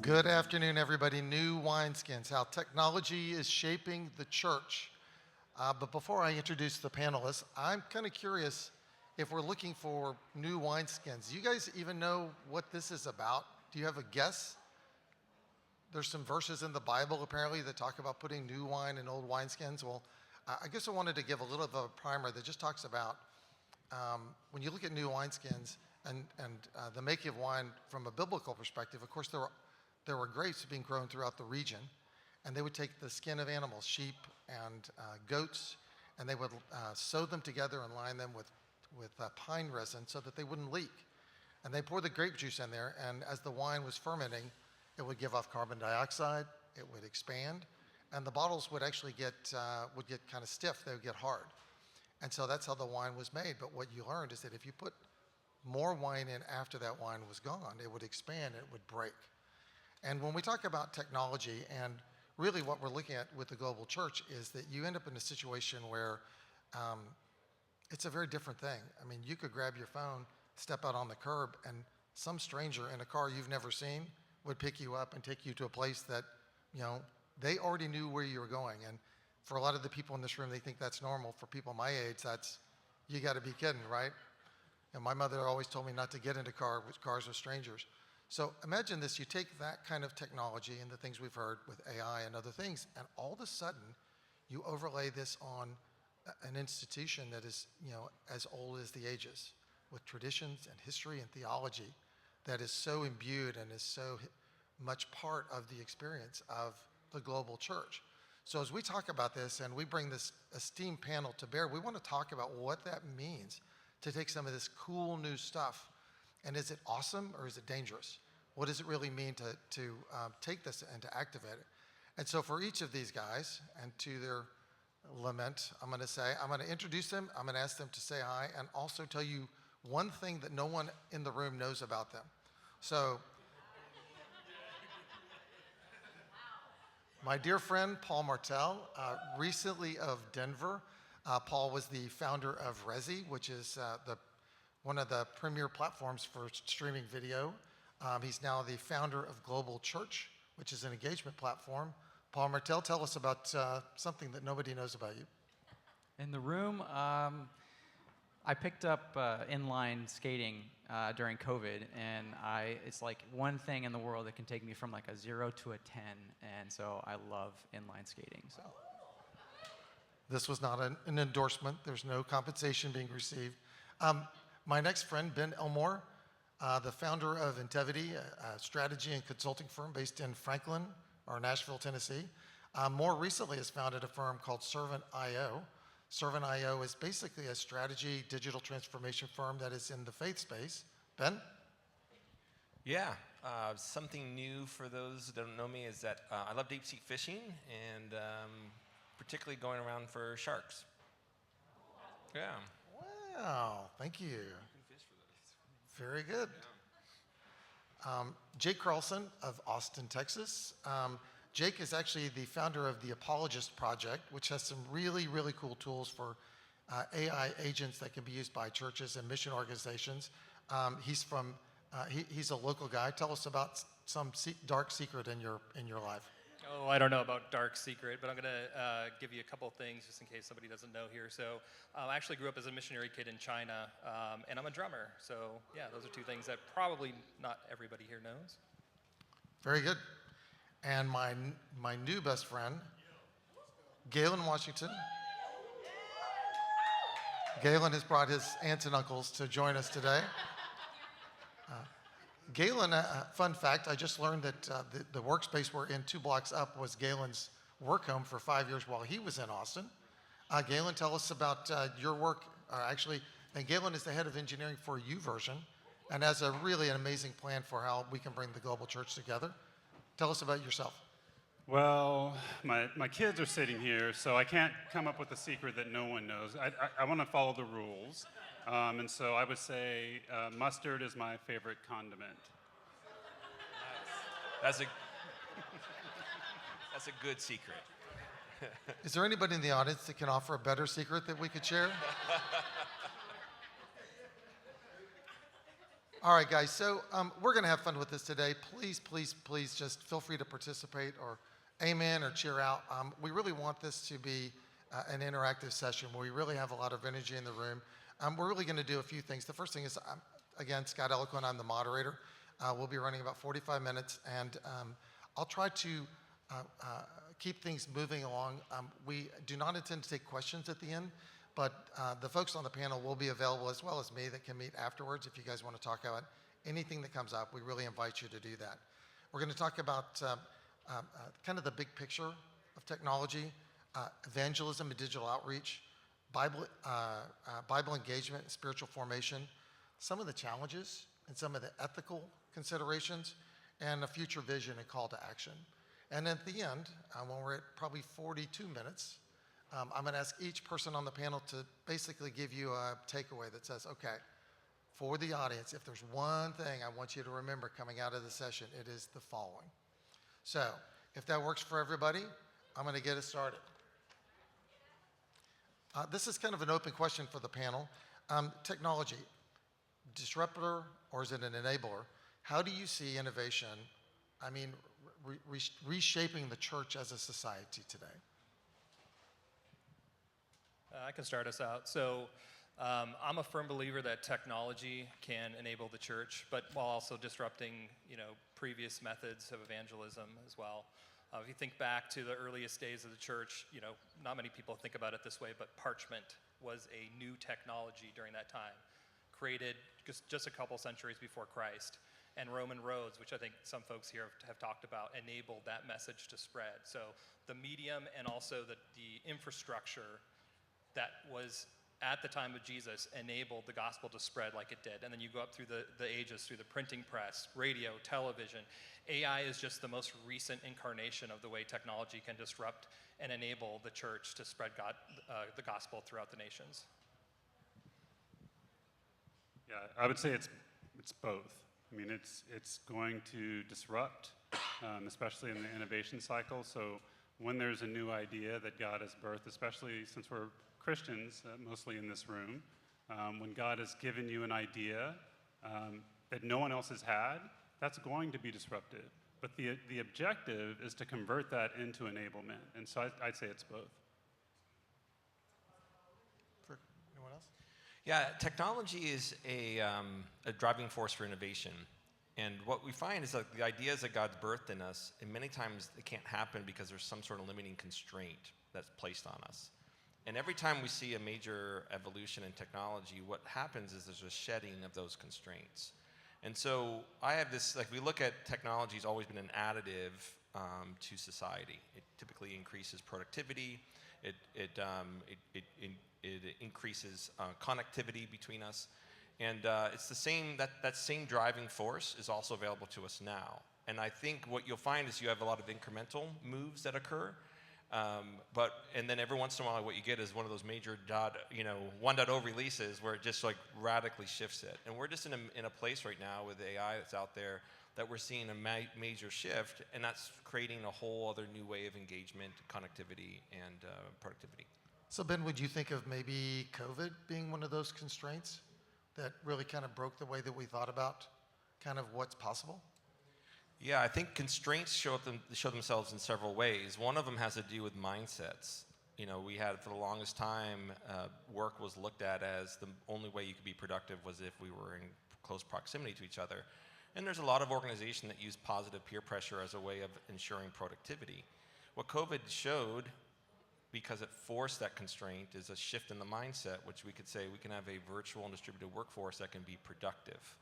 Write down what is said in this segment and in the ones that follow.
Good afternoon, everybody. New wineskins, how technology is shaping the church. But before I introduce the panelists, I'm kind of curious if we're looking for new wineskins. Do you guys even know what this is about? Do you have a guess? There's some verses in the Bible, apparently, that talk about putting new wine in old wineskins. Well, I guess I wanted to give a little of a primer that just talks about when you look at new wineskins and the making of wine from a biblical perspective. Of course, there were grapes being grown throughout the region, and they would take the skin of animals, sheep and goats, and they would sew them together and line them with pine resin so that they wouldn't leak. And they poured the grape juice in there, and as the wine was fermenting, it would give off carbon dioxide, it would expand, and the bottles would actually get kind of stiff, they would get hard. And so that's how the wine was made. But what you learned is that if you put more wine in after that wine was gone, it would expand, it would break. And when we talk about technology, and really what we're looking at with the global church is that you end up in a situation where it's a very different thing. I mean, you could grab your phone, step out on the curb, and some stranger in a car you've never seen would pick you up and take you to a place that, they already knew where you were going. And for a lot of the people in this room, they think that's normal. For people my age, you got to be kidding, right? And my mother always told me not to get into cars with strangers. So imagine this, you take that kind of technology and the things we've heard with AI and other things, and all of a sudden, you overlay this on an institution that is, as old as the ages, with traditions and history and theology that is so imbued and is so much part of the experience of the global church. So as we talk about this and we bring this esteemed panel to bear, we want to talk about what that means to take some of this cool new stuff. And is it awesome or is it dangerous? What does it really mean to take this and to activate it? And so for each of these guys, and to their lament, I'm going to introduce them, I'm going to ask them to say hi, and also tell you one thing that no one in the room knows about them. So, my dear friend, Paul Martell, recently of Denver. Paul was the founder of Resi, which is one of the premier platforms for streaming video. He's now the founder of Global Church, which is an engagement platform. Paul Martell, tell us about something that nobody knows about you. In the room, I picked up inline skating during COVID, and it's like one thing in the world that can take me from like a 0 to a 10, and so I love inline skating. So. This was not an endorsement. There's no compensation being received. My next friend, Ben Elmore, the founder of Intevity, a strategy and consulting firm based in Franklin or Nashville, Tennessee. More recently has founded a firm called Servant.io. Servant.io is basically a strategy digital transformation firm that is in the faith space. Ben? Yeah, something new for those that don't know me is that I love deep sea fishing and particularly going around for sharks. Yeah. Wow, thank you. Very good. Jake Carlson of Austin, Texas. Jake is actually the founder of the Apologist Project, which has some really, really cool tools for AI agents that can be used by churches and mission organizations. He's a local guy. Tell us about some dark secret in your life. Oh, I don't know about dark secret, but I'm going to give you a couple things just in case somebody doesn't know here. So I actually grew up as a missionary kid in China, and I'm a drummer. So yeah, those are two things that probably not everybody here knows. Very good. And my new best friend, Gaylen Washington. Gaylen has brought his aunts and uncles to join us today. Gaylen, fun fact, I just learned that the workspace we're in 2 blocks up was Gaylen's work home for 5 years while he was in Austin. Gaylen, tell us about your work, and Gaylen is the head of engineering for YouVersion and has an amazing plan for how we can bring the global church together. Tell us about yourself. Well, my kids are sitting here, so I can't come up with a secret that no one knows. I want to follow the rules. And so I would say mustard is my favorite condiment. Nice. That's a good secret. Is there anybody in the audience that can offer a better secret that we could share? All right, guys, so we're going to have fun with this today. Please, please, please just feel free to participate or amen or cheer out. We really want this to be an interactive session where we really have a lot of energy in the room. We're really going to do a few things. The first thing is, again, Scott Elequin, I'm the moderator. We'll be running about 45 minutes, and I'll try to keep things moving along. We do not intend to take questions at the end, but the folks on the panel will be available, as well as me, that can meet afterwards if you guys want to talk about anything that comes up. We really invite you to do that. We're going to talk about kind of the big picture of technology, evangelism and digital outreach, Bible engagement and spiritual formation, some of the challenges and some of the ethical considerations, and a future vision and call to action. And at the end, when we're at probably 42 minutes, I'm going to ask each person on the panel to basically give you a takeaway that says, okay, for the audience, if there's one thing I want you to remember coming out of the session, it is the following. So if that works for everybody, I'm going to get us started. This is kind of an open question for the panel. Technology, disruptor or is it an enabler? How do you see innovation, reshaping the church as a society today? I can start us out. So I'm a firm believer that technology can enable the church, but while also disrupting, previous methods of evangelism as well. If you think back to the earliest days of the church, not many people think about it this way, but parchment was a new technology during that time, created just a couple centuries before Christ. And Roman roads, which I think some folks here have talked about, enabled that message to spread. So the medium and also the infrastructure that was at the time of Jesus enabled the gospel to spread like it did. And then you go up through the ages, through the printing press, radio, television. AI is just the most recent incarnation of the way technology can disrupt and enable the church to spread the gospel throughout the nations. Yeah, I would say it's both. It's going to disrupt, especially in the innovation cycle. So when there's a new idea that God has birthed, especially since we're Christians, mostly in this room, when God has given you an idea that no one else has had, that's going to be disruptive. But the objective is to convert that into enablement. And so I'd say it's both. Anyone else? Yeah, technology is a driving force for innovation. And what we find is that the ideas that God's birthed in us, and many times it can't happen because there's some sort of limiting constraint that's placed on us. And every time we see a major evolution in technology, what happens is there's a shedding of those constraints. And so I have this, we look at technology has always been an additive to society. It typically increases productivity. It increases connectivity between us. And it's the same, that same driving force is also available to us now. And I think what you'll find is you have a lot of incremental moves that occur. And then every once in a while what you get is one of those major 1.0 releases where it just radically shifts it. And we're just in a place right now with AI that's out there that we're seeing a major shift, and that's creating a whole other new way of engagement, connectivity, and productivity. So Ben, would you think of maybe COVID being one of those constraints that really kind of broke the way that we thought about kind of what's possible? Yeah, I think constraints show themselves in several ways. One of them has to do with mindsets. We had, for the longest time, work was looked at as the only way you could be productive was if we were in close proximity to each other. And there's a lot of organizations that use positive peer pressure as a way of ensuring productivity. What COVID showed, because it forced that constraint, is a shift in the mindset, which we could say we can have a virtual and distributed workforce that can be productive.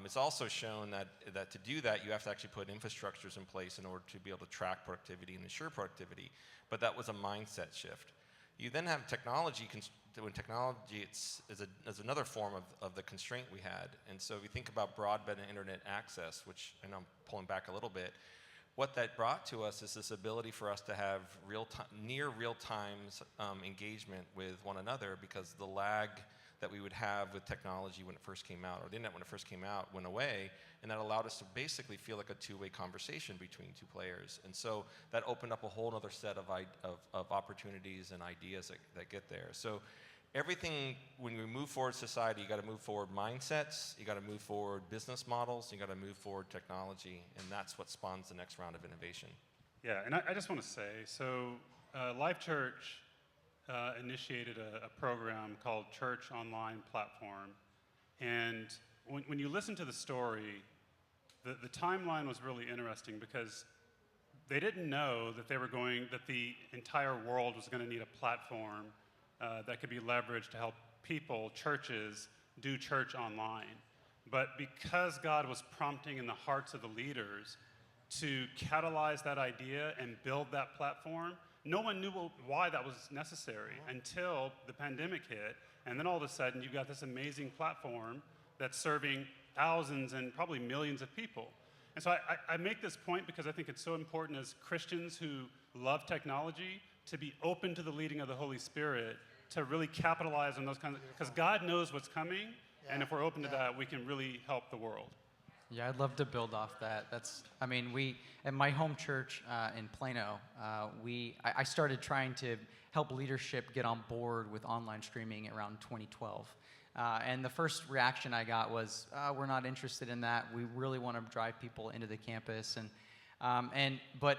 It's also shown that to do that, you have to actually put infrastructures in place in order to be able to track productivity and ensure productivity. But that was a mindset shift. You then have technology. When technology is another form of the constraint we had. And so if you think about broadband and internet access, which I know I'm pulling back a little bit, what that brought to us is this ability for us to have near real-time engagement with one another, because the lag that we would have with technology when it first came out, or the internet when it first came out, went away, and that allowed us to basically feel like a two-way conversation between two players. And so that opened up a whole other set of opportunities and ideas that get there. So everything, when we move forward society, you got to move forward mindsets, you got to move forward business models, you got to move forward technology, and that's what spawns the next round of innovation. Yeah, and I just want to say, so Life Church initiated a program called Church Online Platform, and when you listen to the story, the timeline was really interesting because they didn't know that that the entire world was going to need a platform that could be leveraged to help people, churches, do church online. But because God was prompting in the hearts of the leaders to catalyze that idea and build that platform, no one knew why that was necessary until the pandemic hit. And then all of a sudden, you've got this amazing platform that's serving thousands and probably millions of people. And so I make this point because I think it's so important as Christians who love technology to be open to the leading of the Holy Spirit to really capitalize on those kinds of, because God knows what's coming, and if we're open to that, we can really help the world. Yeah, I'd love to build off that. We, at my home church in Plano, I started trying to help leadership get on board with online streaming around 2012. And the first reaction I got was, we're not interested in that. We really want to drive people into the campus. But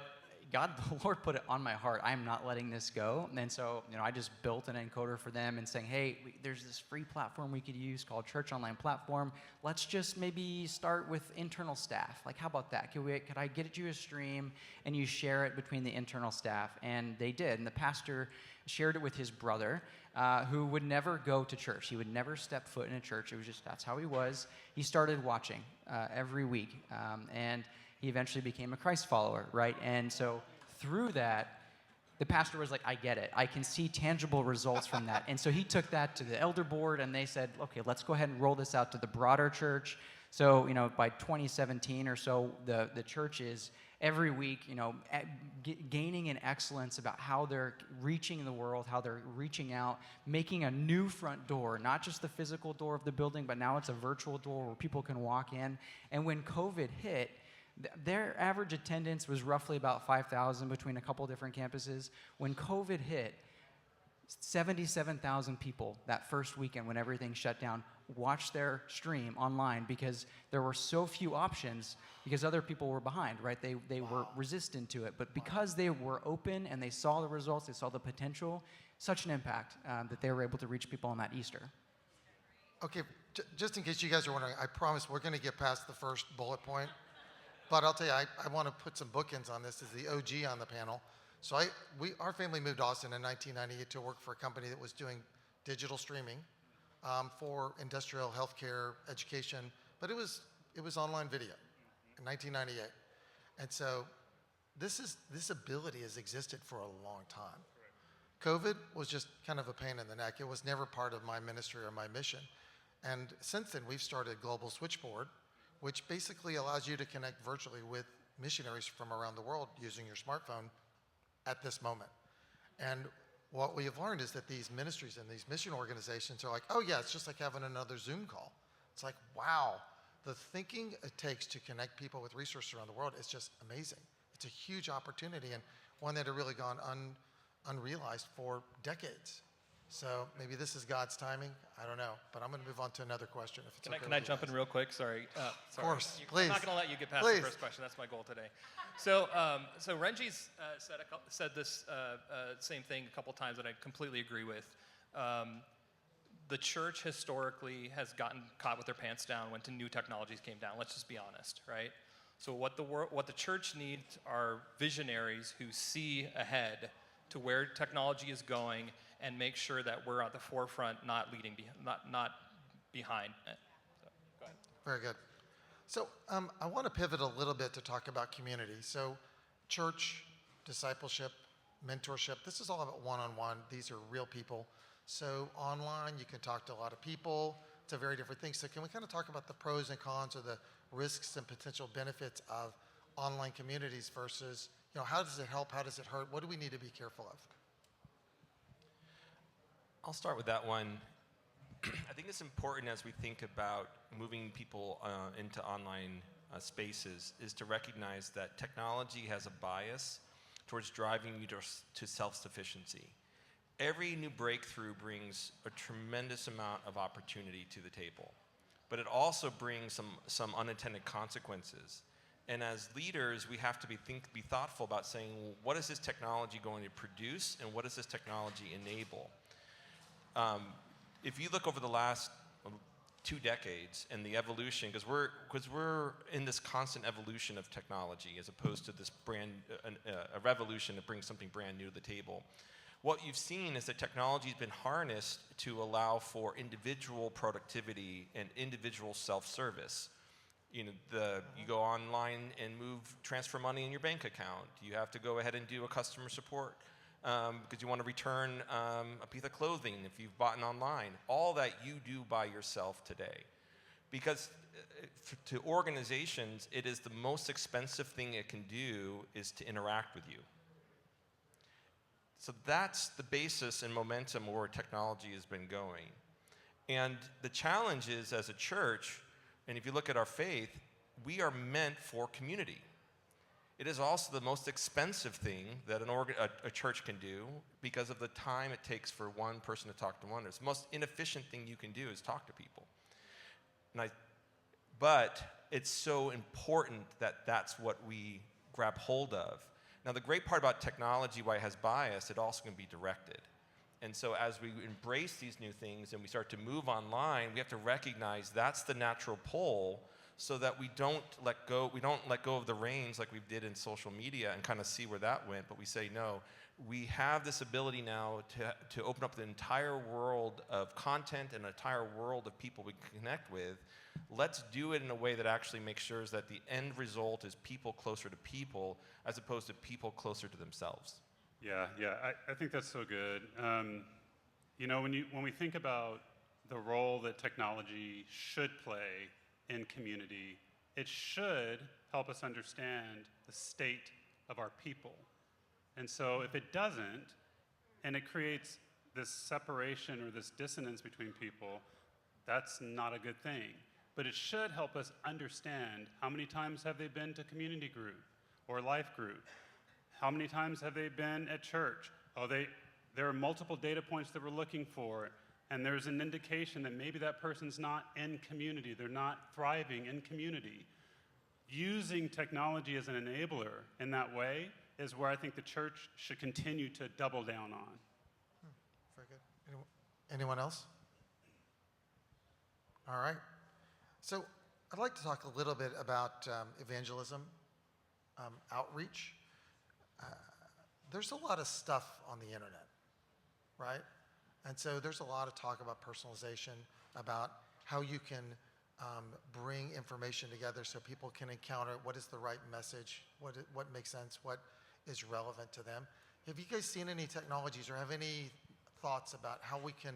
God, the Lord put it on my heart. I am not letting this go. And so, I just built an encoder for them and saying, hey, there's this free platform we could use called Church Online Platform. Let's just maybe start with internal staff. Like, how about that? Could I get you a stream and you share it between the internal staff? And they did. And the pastor shared it with his brother, who would never go to church. He would never step foot in a church. It was just, that's how he was. He started watching every week. And he eventually became a Christ follower, right? And so through that, the pastor was like, I get it. I can see tangible results from that. And so he took that to the elder board, and they said, okay, let's go ahead and roll this out to the broader church. So, by 2017 or so, the church is every week, gaining in excellence about how they're reaching the world, how they're reaching out, making a new front door, not just the physical door of the building, but now it's a virtual door where people can walk in. And when COVID hit, their average attendance was roughly about 5,000 between a couple different campuses. When COVID hit, 77,000 people that first weekend when everything shut down watched their stream online because there were so few options because other people were behind, right? They were resistant to it. But because they were open and they saw the results, they saw the potential, such an impact that they were able to reach people on that Easter. Okay, just in case you guys are wondering, I promise we're going to get past the first bullet point. But I'll tell you, I want to put some bookends on this as the OG on the panel. So our family moved to Austin in 1998 to work for a company that was doing digital streaming for industrial, healthcare, education, but it was online video in 1998. And so this ability has existed for a long time. COVID was just kind of a pain in the neck. It was never part of my ministry or my mission. And since then, we've started Global Switchboard, which basically allows you to connect virtually with missionaries from around the world using your smartphone at this moment. And what we have learned is that these ministries and these mission organizations are like, oh yeah, it's just like having another Zoom call. It's like, wow, the thinking it takes to connect people with resources around the world is just amazing. It's a huge opportunity and one that had really gone unrealized for decades. So maybe this is God's timing. I don't know, but I'm going to move on to another question. If it's okay Can I jump in real quick? Sorry. Of course, please. I'm not going to let you get past the first question. That's my goal today. So Renji's said this same thing a couple times that I completely agree with. The church historically has gotten caught with their pants down when new technologies came down. Let's just be honest, right? So what the church needs are visionaries who see ahead to where technology is going and make sure that we're at the forefront, not behind. So, go ahead. Very good. So I want to pivot a little bit to talk about community. So church, discipleship, mentorship, this is all about one-on-one. These are real people. So online, you can talk to a lot of people. It's a very different thing. So can we kind of talk about the pros and cons or the risks and potential benefits of online communities versus, how does it help? How does it hurt? What do we need to be careful of? I'll start with that one. I think it's important as we think about moving people into online spaces is to recognize that technology has a bias towards driving you to self-sufficiency. every new breakthrough brings a tremendous amount of opportunity to the table, but it also brings some unintended consequences. And as leaders, we have to be thoughtful about saying, well, what is this technology going to produce, and what does this technology enable? If you look over the last 2 decades and the evolution, because we're in this constant evolution of technology as opposed to this a revolution that brings something brand new to the table. What you've seen is that technology has been harnessed to allow for individual productivity and individual self-service. You go online and transfer money in your bank account. You have to go ahead and do a customer support because you want to return a piece of clothing if you've bought it online. All that you do by yourself today. Because to organizations, it is the most expensive thing it can do is to interact with you. So that's the basis and momentum where technology has been going. And the challenge is, as a church, and if you look at our faith, we are meant for community. It is also the most expensive thing that a church can do because of the time it takes for one person to talk to one. It's the most inefficient thing you can do is talk to people. But it's so important that that's what we grab hold of. Now, the great part about technology, why it has bias, it also can be directed. And so as we embrace these new things and we start to move online, we have to recognize that's the natural pull so that we don't let go of the reins like we did in social media and kind of see where that went, but we say, no, we have this ability now to open up the entire world of content and an entire world of people we can connect with. Let's do it in a way that actually makes sure that the end result is people closer to people as opposed to people closer to themselves. Yeah, I think that's so good. When we think about the role that technology should play in community, it should help us understand the state of our people. And so if it doesn't, and it creates this separation or this dissonance between people, that's not a good thing. But it should help us understand how many times have they been to community group or life group? How many times have they been at church? There are multiple data points that we're looking for, and there's an indication that maybe that person's not in community, they're not thriving in community. Using technology as an enabler in that way is where I think the church should continue to double down on. Very good. Anyone else? All right. So I'd like to talk a little bit about evangelism, outreach. There's a lot of stuff on the internet, right? And so there's a lot of talk about personalization, about how you can bring information together so people can encounter what is the right message, what makes sense, what is relevant to them. Have you guys seen any technologies or have any thoughts about how we can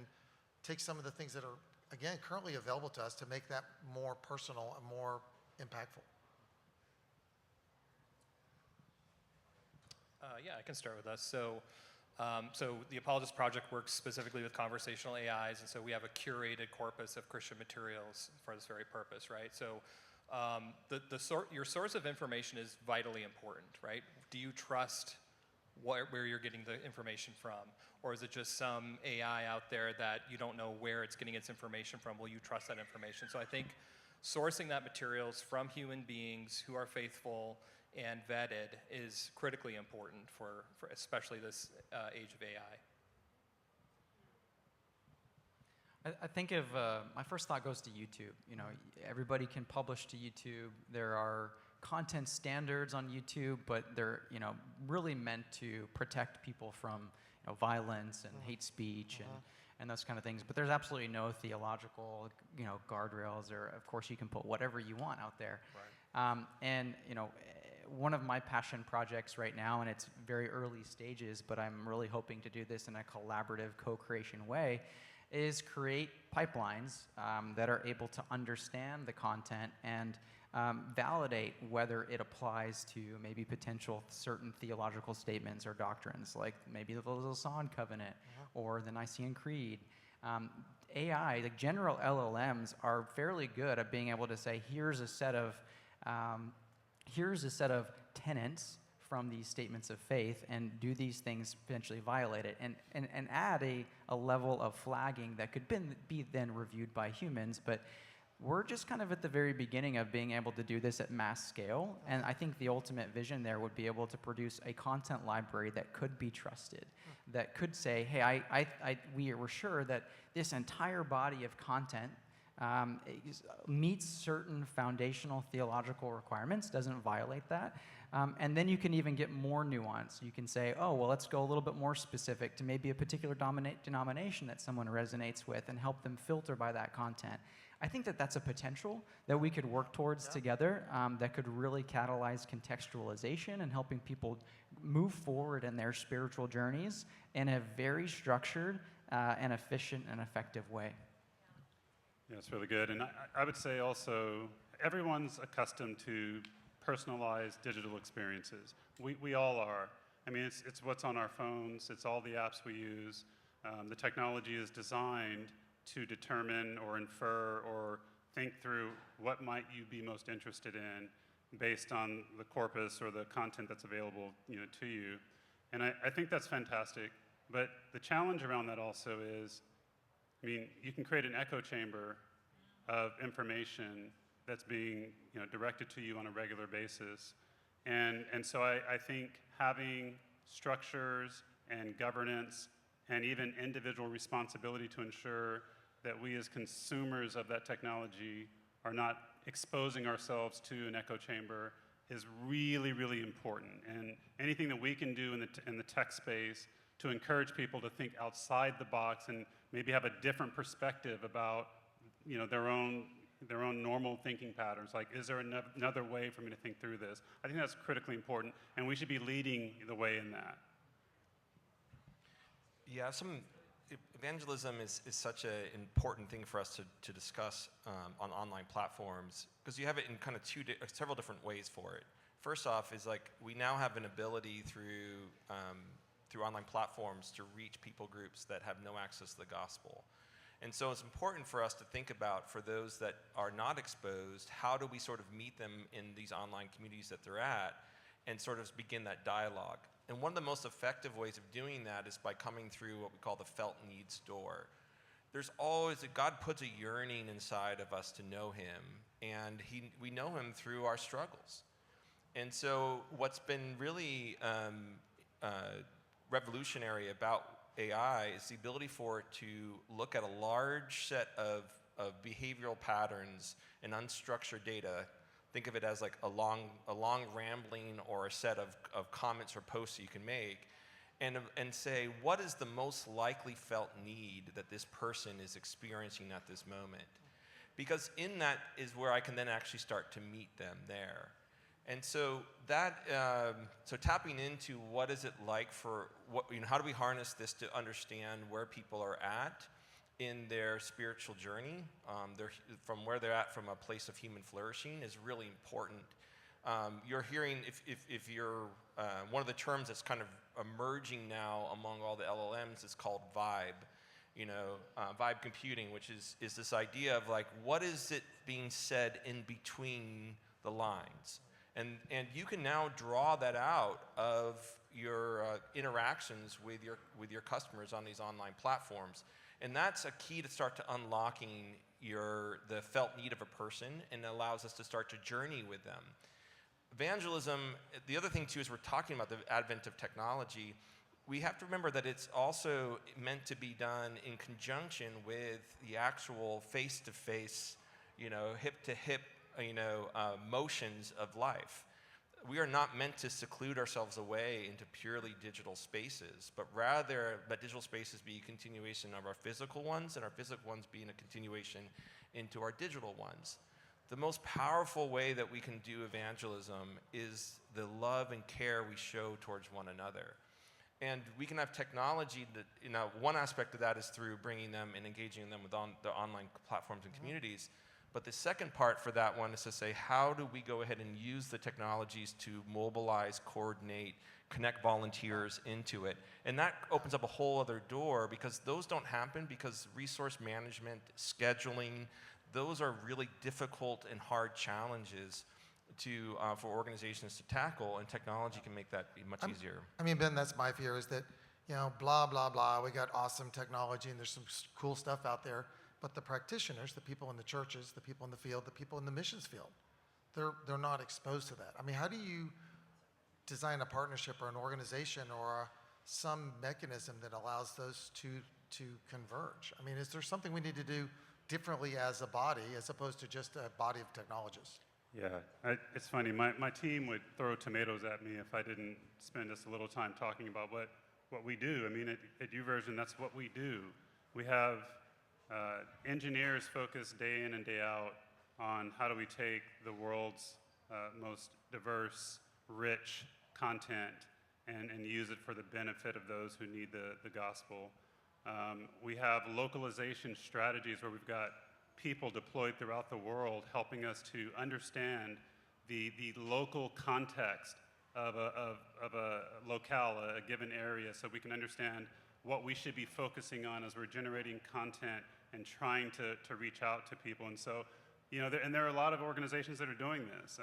take some of the things that are, again, currently available to us to make that more personal and more impactful? Yeah, I can start with us. So the Apologist Project works specifically with conversational AIs, and so we have a curated corpus of Christian materials for this very purpose, right? So your source of information is vitally important, right? Do you trust where you're getting the information from? Or is it just some AI out there that you don't know where it's getting its information from? Will you trust that information? So I think sourcing that materials from human beings who are faithful and vetted is critically important for especially this age of AI. I think my first thought goes to YouTube. You know, everybody can publish to YouTube. There are content standards on YouTube, but they're, really meant to protect people from, violence and hate speech and those kind of things. But there's absolutely no theological, guardrails, or of course you can put whatever you want out there. Right. One of my passion projects right now, and it's very early stages, but I'm really hoping to do this in a collaborative co-creation way, is create pipelines that are able to understand the content and validate whether it applies to maybe potential certain theological statements or doctrines, like maybe the Lausanne Covenant or the Nicene Creed. AI, like general LLMs, are fairly good at being able to say, here's a set of tenets from these statements of faith and do these things potentially violate it, and add a level of flagging that could be then reviewed by humans. But we're just kind of at the very beginning of being able to do this at mass scale, and I think the ultimate vision there would be able to produce a content library that could be trusted, that could say, hey, we're sure that this entire body of content meets certain foundational theological requirements, doesn't violate that. And then you can even get more nuance. You can say, oh, well, let's go a little bit more specific to maybe a particular denomination that someone resonates with and help them filter by that content. I think that that's a potential that we could work towards together that could really catalyze contextualization and helping people move forward in their spiritual journeys in a very structured and efficient and effective way. Yeah, it's really good. And I would say also, everyone's accustomed to personalized digital experiences. We all are. I mean, it's what's on our phones. It's all the apps we use. The technology is designed to determine or infer or think through what might you be most interested in based on the corpus or the content that's available, to you. And I think that's fantastic. But the challenge around that also is, I mean, you can create an echo chamber of information that's being directed to you on a regular basis. And so I think having structures and governance and even individual responsibility to ensure that we as consumers of that technology are not exposing ourselves to an echo chamber is really, really important. And anything that we can do in the tech space to encourage people to think outside the box and maybe have a different perspective about their own normal thinking patterns. Like, is there another way for me to think through this? I think that's critically important, and we should be leading the way in that. Yeah, evangelism is such an important thing for us to discuss on online platforms, because you have it in kind of several different ways for it. First off is like we now have an ability through online platforms to reach people groups that have no access to the gospel. And so it's important for us to think about, for those that are not exposed, how do we sort of meet them in these online communities that they're at and sort of begin that dialogue. And one of the most effective ways of doing that is by coming through what we call the felt needs door. There's always, God puts a yearning inside of us to know him, and we know him through our struggles. And so what's been really revolutionary about AI is the ability for it to look at a large set of behavioral patterns and unstructured data. Think of it as like a long rambling or a set of comments or posts you can make, and say, what is the most likely felt need that this person is experiencing at this moment? Because in that is where I can then actually start to meet them there. And so that, so tapping into what is it like for, how do we harness this to understand where people are at in their spiritual journey, from where they're at from a place of human flourishing is really important. You're hearing, if you're, one of the terms that's kind of emerging now among all the LLMs is called vibe. Vibe computing, which is this idea of like, what is it being said in between the lines? And you can now draw that out of your interactions with your customers on these online platforms. And that's a key to start to unlocking the felt need of a person, and allows us to start to journey with them. Evangelism, the other thing too, is we're talking about the advent of technology. We have to remember that it's also meant to be done in conjunction with the actual face-to-face, hip-to-hip, motions of life. We are not meant to seclude ourselves away into purely digital spaces, but rather let digital spaces be a continuation of our physical ones, and our physical ones being a continuation into our digital ones. The most powerful way that we can do evangelism is the love and care we show towards one another. And we can have technology that, one aspect of that is through bringing them and engaging them with the online platforms and communities. But the second part for that one is to say, how do we go ahead and use the technologies to mobilize, coordinate, connect volunteers into it? And that opens up a whole other door, because those don't happen because resource management, scheduling, those are really difficult and hard challenges for organizations to tackle, and technology can make that be much easier. I mean, Ben, that's my fear is that, blah, blah, blah, we got awesome technology and there's some cool stuff out there, but the practitioners, the people in the churches, the people in the field, the people in the missions field, they're not exposed to that. I mean, how do you design a partnership or an organization or some mechanism that allows those two to converge? I mean, is there something we need to do differently as a body as opposed to just a body of technologists? Yeah, it's funny. My team would throw tomatoes at me if I didn't spend just a little time talking about what we do. I mean, at YouVersion, that's what we do. We have engineers focused day in and day out on how do we take the world's most diverse, rich content and use it for the benefit of those who need the gospel. We have localization strategies where we've got people deployed throughout the world helping us to understand the local context of a locale, a given area, so we can understand what we should be focusing on as we're generating content and trying to reach out to people. And so, there are a lot of organizations that are doing this.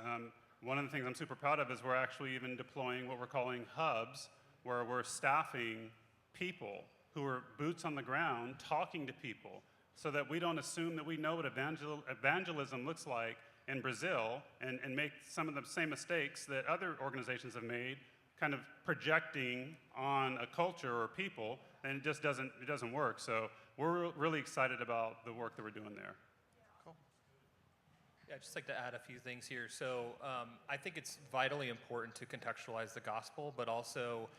One of the things I'm super proud of is we're actually even deploying what we're calling hubs, where we're staffing people who are boots on the ground talking to people so that we don't assume that we know what evangelism looks like in Brazil and make some of the same mistakes that other organizations have made, kind of projecting on a culture or people, and it just doesn't work. So we're really excited about the work that we're doing there. Yeah, I'd just like to add a few things here. So I think it's vitally important to contextualize the gospel, but also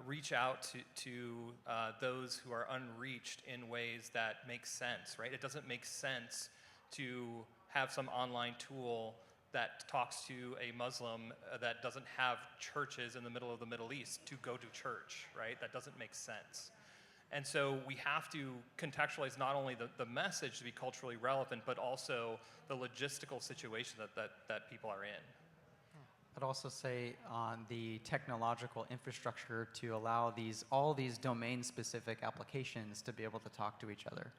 reach out to those who are unreached in ways that make sense, right? It doesn't make sense to have some online tool that talks to a Muslim that doesn't have churches in the middle of the Middle East to go to church, right? That doesn't make sense. And so we have to contextualize not only the message to be culturally relevant, but also the logistical situation that people are in. I'd also say on the technological infrastructure to allow all these domain-specific applications to be able to talk to each other.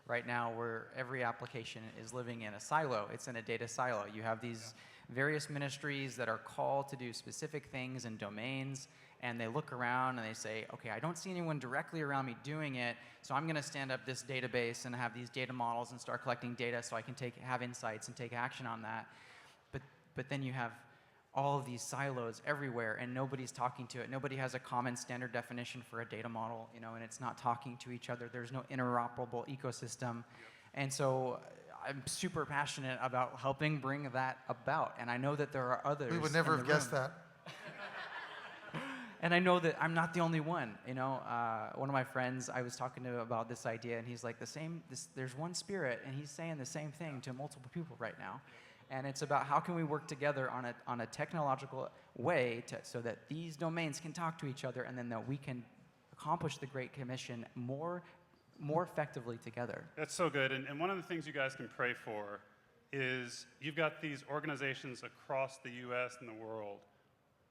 Right now, where every application is living in a silo, it's in a data silo. You have these various ministries that are called to do specific things and domains, and they look around and they say, okay, I don't see anyone directly around me doing it, so I'm going to stand up this database and have these data models and start collecting data so I can have insights and take action on that. But then you have all of these silos everywhere, and nobody's talking to it. Nobody has a common standard definition for a data model, and it's not talking to each other. There's no interoperable ecosystem. And so I'm super passionate about helping bring that about. And I know that there are others. We would never have guessed that. And I know that I'm not the only one. One of my friends I was talking to about this idea, and he's like, there's one spirit, and he's saying the same thing to multiple people right now. And it's about how can we work together on a technological way so that these domains can talk to each other, and then that we can accomplish the Great Commission more effectively together. That's so good. And one of the things you guys can pray for is you've got these organizations across the U.S. and the world.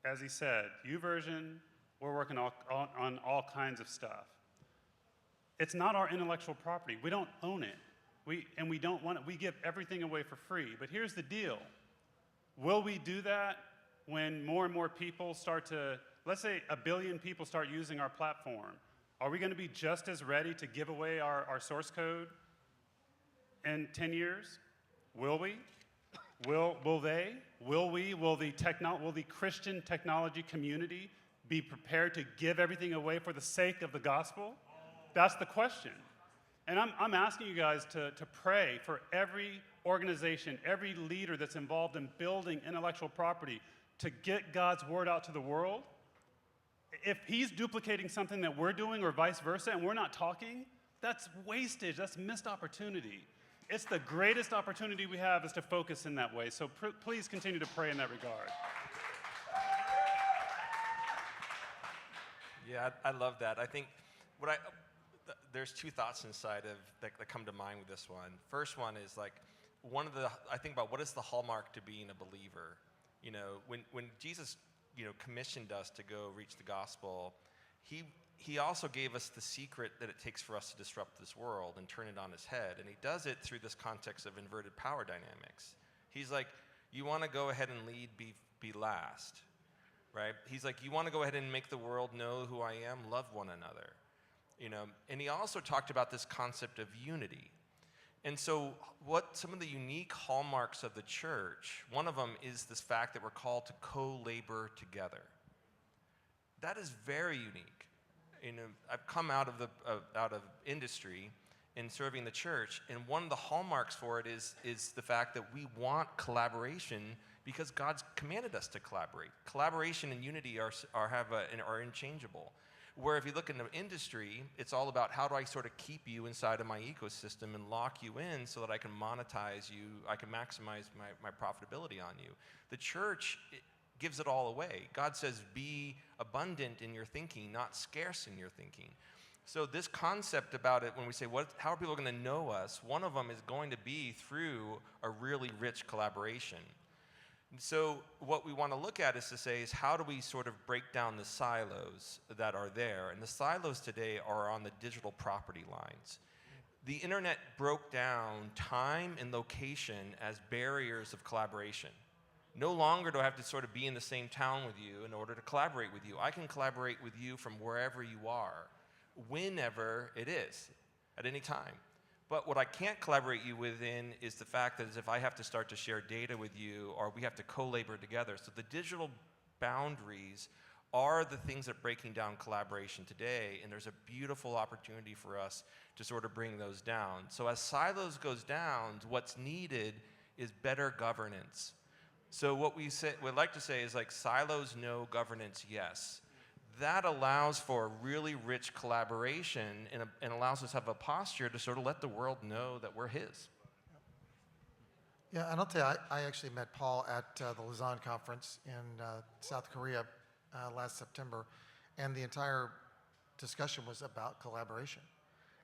As he said, YouVersion, we're working on all kinds of stuff. It's not our intellectual property. We don't own it. We don't want it. We give everything away for free. But here's the deal. Will we do that when more and more people let's say 1 billion people start using our platform? Are we going to be just as ready to give away our source code in 10 years? Will we? Will they? Will we? Will the Christian technology community be prepared to give everything away for the sake of the gospel? That's the question. And I'm asking you guys to pray for every organization, every leader that's involved in building intellectual property to get God's word out to the world. If he's duplicating something that we're doing or vice versa and we're not talking, that's wastage, that's missed opportunity. It's the greatest opportunity we have is to focus in that way. So please continue to pray in that regard. Yeah, I love that. I think there's two thoughts inside of that come to mind with this one. First one is I think about what is the hallmark to being a believer. When Jesus, commissioned us to go reach the gospel, he also gave us the secret that it takes for us to disrupt this world and turn it on its head. And he does it through this context of inverted power dynamics. He's like, You want to go ahead and lead, be last, right? He's like, you want to go ahead and make the world know who I am, love one another, you know? And he also talked about this concept of unity. And so what some of the unique hallmarks of the church, one of them is this fact that we're called to co-labor together. That is very unique. You know, I've come out of industry in serving the church, and one of the hallmarks for it is the fact that we want collaboration because God's commanded us to collaborate. Collaboration and unity are interchangeable. Where if you look into industry, it's all about how do I sort of keep you inside of my ecosystem and lock you in so that I can monetize you, I can maximize my profitability on you. The church gives it all away. God says be abundant in your thinking, not scarce in your thinking. So this concept about it, when we say, how are people going to know us? One of them is going to be through a really rich collaboration. So what we want to look at is to say is how do we sort of break down the silos that are there? And the silos today are on the digital property lines. The internet broke down time and location as barriers of collaboration. No longer do I have to sort of be in the same town with you in order to collaborate with you. I can collaborate with you from wherever you are, whenever it is, at any time. But what I can't collaborate you within is the fact that if I have to start to share data with you or we have to co-labor together. So the digital boundaries are the things that are breaking down collaboration today, and there's a beautiful opportunity for us to sort of bring those down. So as silos goes down, what's needed is better governance. So what we'd like to say is like silos, no, governance, yes. That allows for really rich collaboration and allows us to have a posture to sort of let the world know that we're his. Yeah, and I'll tell you, I actually met Paul at the Lausanne conference in South Korea last September, and the entire discussion was about collaboration.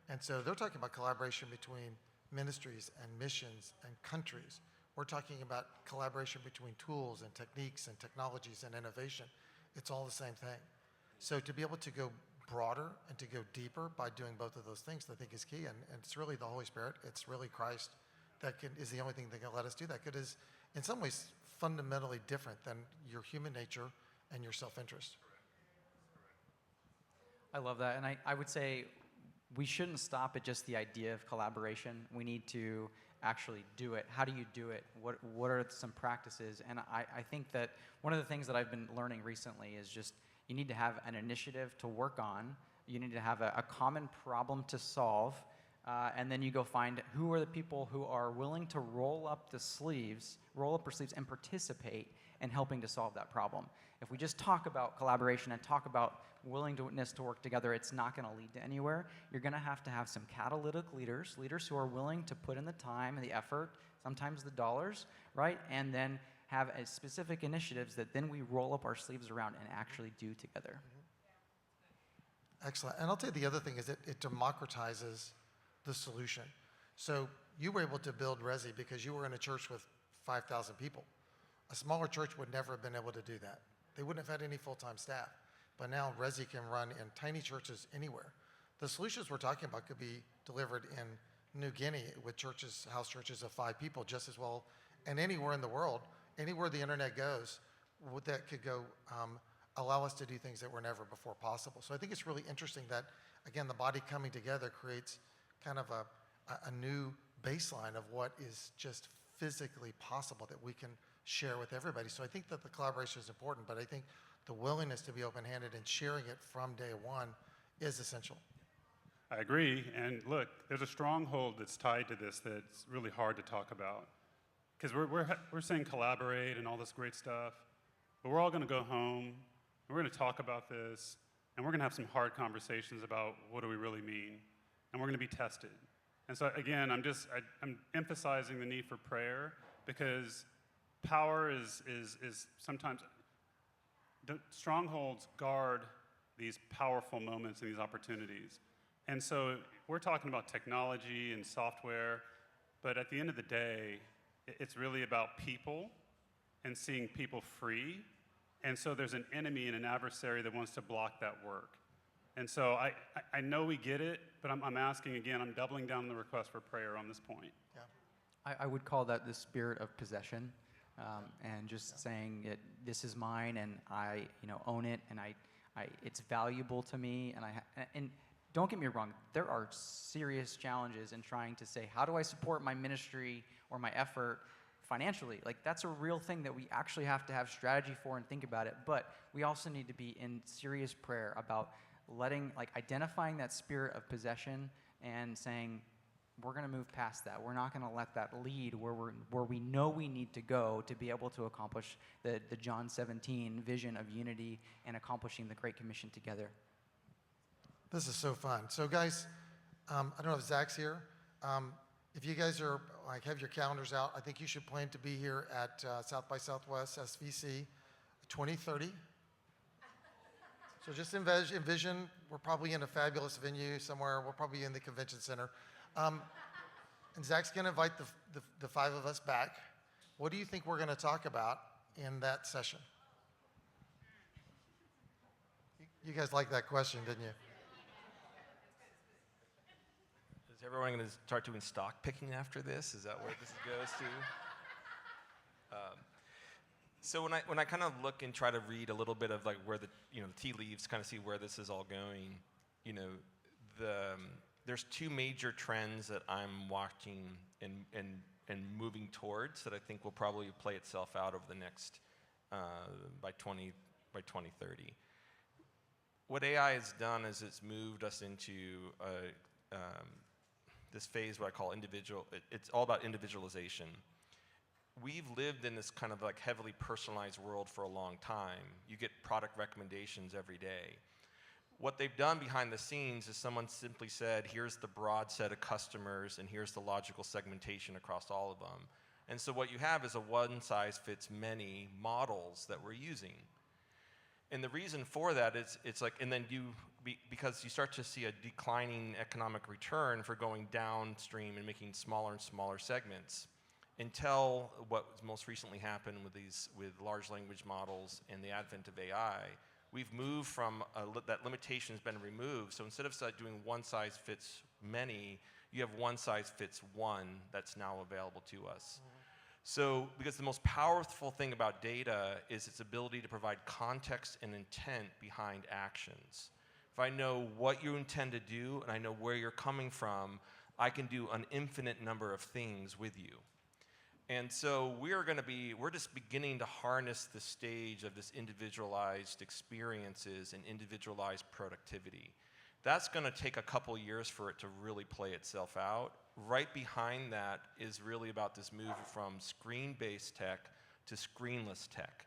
And so they're talking about collaboration between ministries and missions and countries. We're talking about collaboration between tools and techniques and technologies and innovation. It's all the same thing. So to be able to go broader and to go deeper by doing both of those things, I think is key. And it's really the Holy Spirit, it's really Christ that is the only thing that can let us do that. It is, in some ways, fundamentally different than your human nature and your self-interest. I love that. And I would say we shouldn't stop at just the idea of collaboration. We need to actually do it. How do you do it? What are some practices? And I think that one of the things that I've been learning recently is just you need to have an initiative to work on. You need to have a common problem to solve. And then you go find who are the people who are willing to roll up their sleeves and participate in helping to solve that problem. If we just talk about collaboration and talk about willingness to work together, it's not going to lead to anywhere. You're going to have some catalytic leaders who are willing to put in the time and the effort, sometimes the dollars, right? And then have a specific initiatives that then we roll up our sleeves around and actually do together. Excellent. And I'll tell you the other thing is it democratizes the solution. So you were able to build Resi because you were in a church with 5,000 people. A smaller church would never have been able to do that. They wouldn't have had any full-time staff. But now Resi can run in tiny churches anywhere. The solutions we're talking about could be delivered in New Guinea with churches, house churches of 5 people just as well, and anywhere in the world, anywhere the internet goes, that could go allow us to do things that were never before possible. So I think it's really interesting that, again, the body coming together creates kind of a new baseline of what is just physically possible that we can share with everybody. So I think that the collaboration is important, but I think the willingness to be open-handed and sharing it from day one is essential. I agree. And look, there's a stronghold that's tied to this that's really hard to talk about. Because we're saying collaborate and all this great stuff, but we're all going to go home, and we're going to talk about this, and we're going to have some hard conversations about what do we really mean, and we're going to be tested. And so again, I'm emphasizing the need for prayer because power is sometimes, the strongholds guard these powerful moments and these opportunities. And so we're talking about technology and software, but at the end of the day, it's really about people and seeing people free. And so there's an enemy and an adversary that wants to block that work. And so I know we get it, but I'm asking again, I'm doubling down on the request for prayer on this point. Yeah. I would call that the spirit of possession. and just saying that this is mine and I own it and it's valuable to me and don't get me wrong, there are serious challenges in trying to say, how do I support my ministry or my effort financially? Like, that's a real thing that we actually have to have strategy for and think about it. But we also need to be in serious prayer about identifying that spirit of possession and saying, we're going to move past that. We're not going to let that lead where we know we need to go to be able to accomplish the John 17 vision of unity and accomplishing the Great Commission together. This is so fun. So guys, I don't know if Zach's here. If you guys are have your calendars out, I think you should plan to be here at South by Southwest SVC 2030. So just envision we're probably in a fabulous venue somewhere. We're probably in the convention center. And Zach's going to invite the five of us back. What do you think we're going to talk about in that session? You guys liked that question, didn't you? Is everyone going to start doing stock picking after this? Is that where this goes to? So when I kind of look and try to read a little bit of like where the tea leaves, kind of see where this is all going, there's two major trends that I'm watching and moving towards that I think will probably play itself out over the next by 2030. What AI has done is it's moved us into this phase what I call it's all about individualization. We've lived in this kind of like heavily personalized world for a long time. You get product recommendations every day. What they've done behind the scenes is someone simply said, here's the broad set of customers and here's the logical segmentation across all of them. And so what you have is a one-size-fits-many models that we're using. And the reason for that is because you start to see a declining economic return for going downstream and making smaller and smaller segments until what most recently happened with large language models and the advent of AI. We've moved from that limitation has been removed. So instead of doing one size fits many, you have one size fits one that's now available to us. Mm-hmm. So, because the most powerful thing about data is its ability to provide context and intent behind actions. If I know what you intend to do and I know where you're coming from, I can do an infinite number of things with you. And so we're just beginning to harness the stage of this individualized experiences and individualized productivity. That's going to take a couple years for it to really play itself out. Right behind that is really about this move from screen-based tech to screenless tech.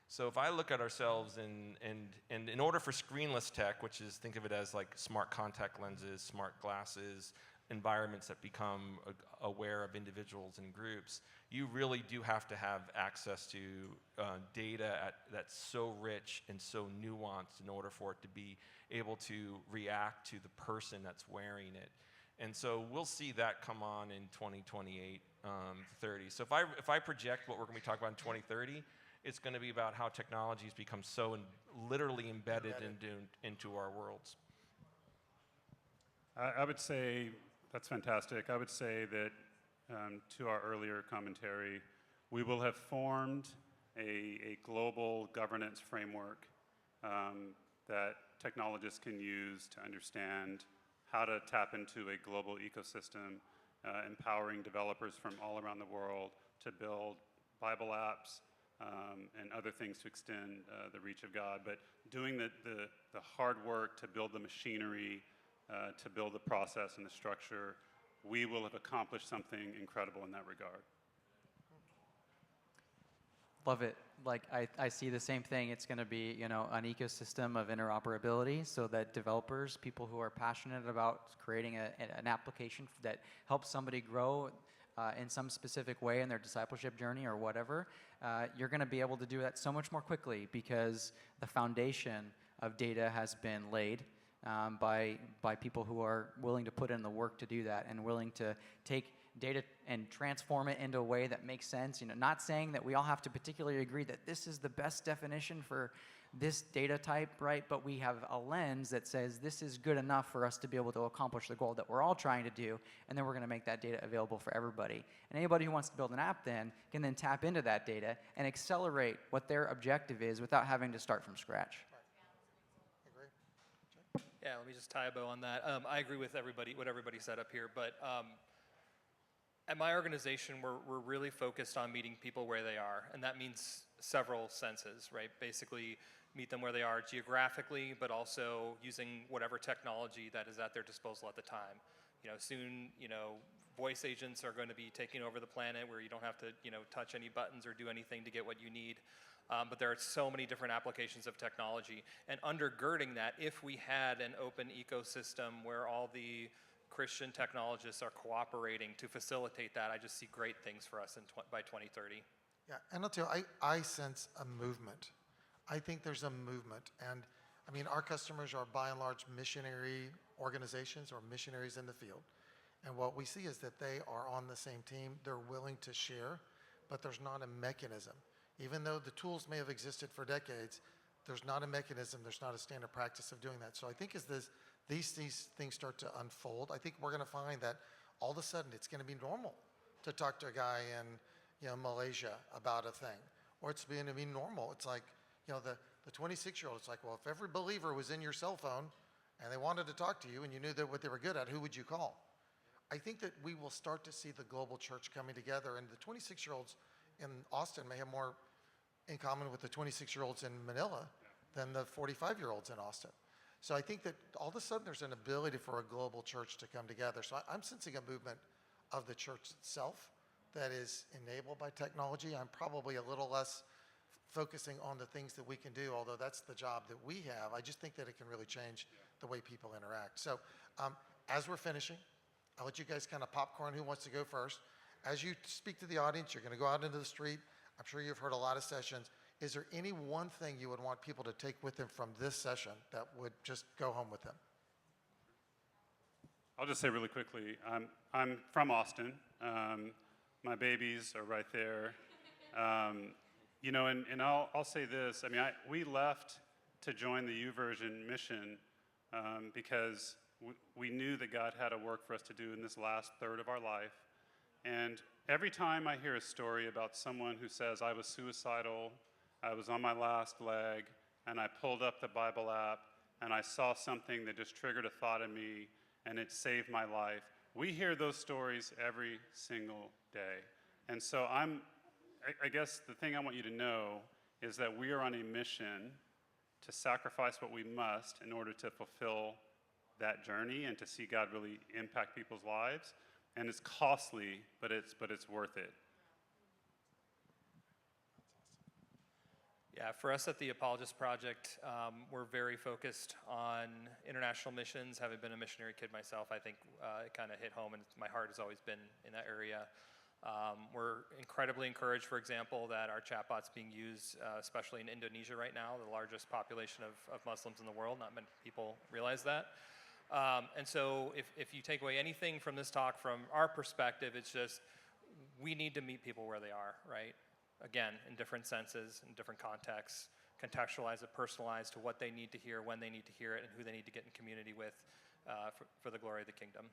So if I look at ourselves and in order for screenless tech, which is, think of it as like smart contact lenses, smart glasses, environments that become aware of individuals and groups, you really do have to have access to data that's so rich and so nuanced in order for it to be able to react to the person that's wearing it. And so we'll see that come on in 2028, 30. So if I project what we're going to be talking about in 2030, it's going to be about how technologies become so literally embedded into our worlds. I would say that's fantastic. I would say that to our earlier commentary, we will have formed a global governance framework that technologists can use to understand how to tap into a global ecosystem, empowering developers from all around the world to build Bible apps and other things to extend the reach of God, but doing the hard work to build the machinery, to build the process and the structure, we will have accomplished something incredible in that regard. Love it. Like, I see the same thing. It's going to be, an ecosystem of interoperability so that developers, people who are passionate about creating an application that helps somebody grow in some specific way in their discipleship journey or whatever, you're going to be able to do that so much more quickly because the foundation of data has been laid by people who are willing to put in the work to do that and willing to take data and transform it into a way that makes sense. Not saying that we all have to particularly agree that this is the best definition for this data type, right? But we have a lens that says this is good enough for us to be able to accomplish the goal that we're all trying to do, and then we're going to make that data available for everybody. And anybody who wants to build an app then can then tap into that data and accelerate what their objective is without having to start from scratch. Agree? Yeah, let me just tie a bow on that. I agree with what everybody said up here, but at my organization, we're really focused on meeting people where they are, and that means several senses, right? Basically, meet them where they are geographically, but also using whatever technology that is at their disposal at the time. Soon, voice agents are going to be taking over the planet where you don't have to, touch any buttons or do anything to get what you need. But there are so many different applications of technology. And undergirding that, if we had an open ecosystem where all the Christian technologists are cooperating to facilitate that, I just see great things for us by 2030. Yeah, and I'll tell you, I sense a movement. I think there's a movement. And I mean, our customers are by and large missionary organizations or missionaries in the field. And what we see is that they are on the same team. They're willing to share, but there's not a mechanism. Even though the tools may have existed for decades, there's not a mechanism, there's not a standard practice of doing that. So I think as these things start to unfold, I think we're going to find that all of a sudden it's going to be normal to talk to a guy in Malaysia about a thing. Or it's going to be normal. It's like, the 26-year-old, it's like, well, if every believer was in your cell phone and they wanted to talk to you and you knew that what they were good at, who would you call? I think that we will start to see the global church coming together, and the 26-year-olds in Austin may have more in common with the 26-year-olds in Manila than the 45-year-olds in Austin. So I think that all of a sudden there's an ability for a global church to come together. So I'm sensing a movement of the church itself that is enabled by technology. I'm probably a little less focusing on the things that we can do, although that's the job that we have. I just think that it can really change the way people interact. So as we're finishing, I'll let you guys kind of popcorn who wants to go first. As you speak to the audience, you're going to go out into the street. I'm sure you've heard a lot of sessions. Is there any one thing you would want people to take with them from this session that would just go home with them? I'll just say really quickly, I'm from Austin. My babies are right there. And I'll say this. I mean, we left to join the YouVersion mission because we knew that God had a work for us to do in this last third of our life. And every time I hear a story about someone who says, I was suicidal, I was on my last leg, and I pulled up the Bible app, and I saw something that just triggered a thought in me, and it saved my life. We hear those stories every single day. And so I guess the thing I want you to know is that we are on a mission to sacrifice what we must in order to fulfill that journey and to see God really impact people's lives. And it's costly, but it's worth it. Yeah, for us at the Apologist Project, we're very focused on international missions. Having been a missionary kid myself, I think it kind of hit home, and my heart has always been in that area. We're incredibly encouraged, for example, that our chatbot's being used, especially in Indonesia right now, the largest population of Muslims in the world. Not many people realize that. And so if you take away anything from this talk from our perspective, it's just we need to meet people where they are, right? Again, in different senses, in different contexts, contextualize it, personalize to what they need to hear, when they need to hear it, and who they need to get in community with for the glory of the kingdom.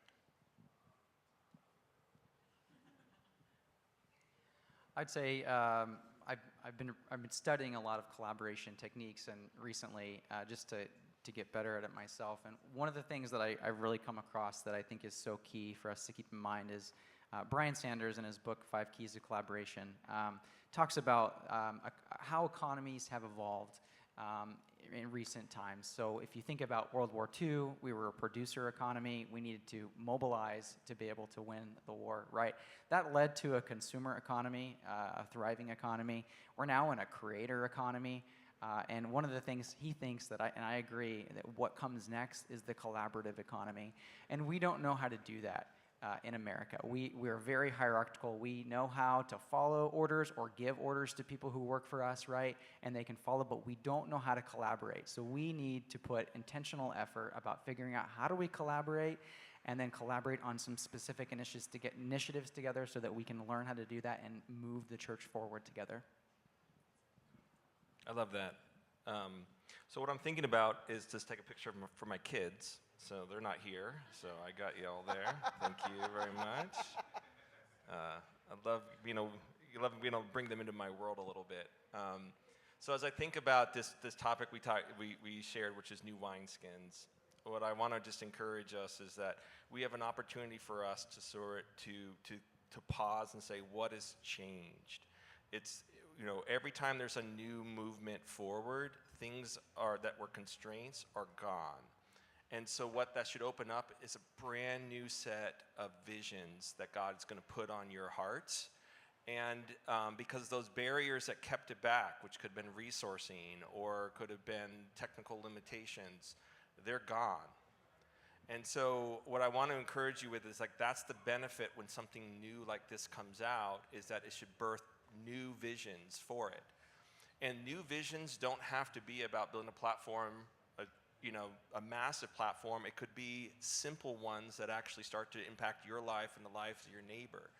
I'd say I've been studying a lot of collaboration techniques, and recently just to get better at it myself. And one of the things that I've really come across that I think is so key for us to keep in mind is Brian Sanders in his book 5 Keys to Collaboration talks about how economies have evolved in recent times. So if you think about World War II, we were a producer economy. We needed to mobilize to be able to win the war, right? That led to a consumer economy, a thriving economy. We're now in a creator economy. And one of the things he thinks that I agree, that what comes next is the collaborative economy. And we don't know how to do that in America. We're very hierarchical. We know how to follow orders or give orders to people who work for us, right? And they can follow, but we don't know how to collaborate. So we need to put intentional effort about figuring out how do we collaborate, and then collaborate on some specific initiatives to get initiatives together so that we can learn how to do that and move the church forward together. I love that. So what I'm thinking about is just take a picture for my kids. So they're not here, so I got you all there. Thank you very much. I love being able to bring them into my world a little bit. So as I think about this topic we shared, which is new wineskins, what I want to just encourage us is that we have an opportunity for us to pause and say, what has changed? It's, every time there's a new movement forward, things that were constraints are gone. And so what that should open up is a brand new set of visions that God's going to put on your hearts. And because those barriers that kept it back, which could have been resourcing or could have been technical limitations, they're gone. And so what I want to encourage you with is that's the benefit when something new like this comes out, is that it should birth new visions for it. And new visions don't have to be about building a platform, a massive platform. It could be simple ones that actually start to impact your life and the lives of your neighbor.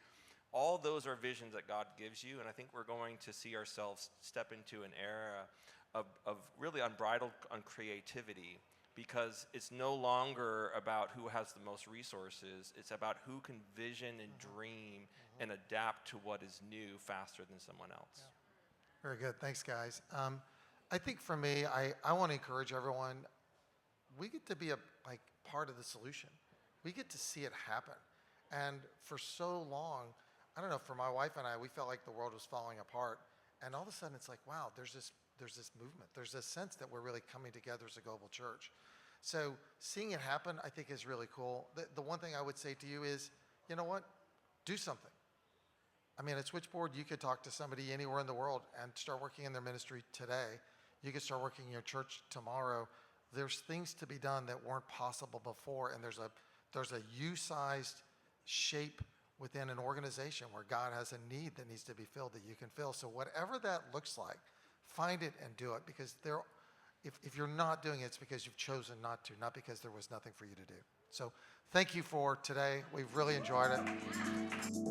All those are visions that God gives you, and I think we're going to see ourselves step into an era of really unbridled creativity, because it's no longer about who has the most resources. It's about who can vision and dream and adapt to what is new faster than someone else. Yeah. Very good. Thanks, guys. I think for me, I want to encourage everyone. We get to be a part of the solution. We get to see it happen. And for so long, I don't know, for my wife and I, we felt like the world was falling apart. And all of a sudden, it's like, wow, there's this movement. There's this sense that we're really coming together as a global church. So seeing it happen, I think, is really cool. The one thing I would say to you is, you know what? Do something. I mean, at Switchboard, you could talk to somebody anywhere in the world and start working in their ministry today. You could start working in your church tomorrow. There's things to be done that weren't possible before, and there's a you-sized shape within an organization where God has a need that needs to be filled that you can fill. So whatever that looks like, find it and do it, because if you're not doing it, it's because you've chosen not to, not because there was nothing for you to do. So thank you for today. We've really enjoyed it.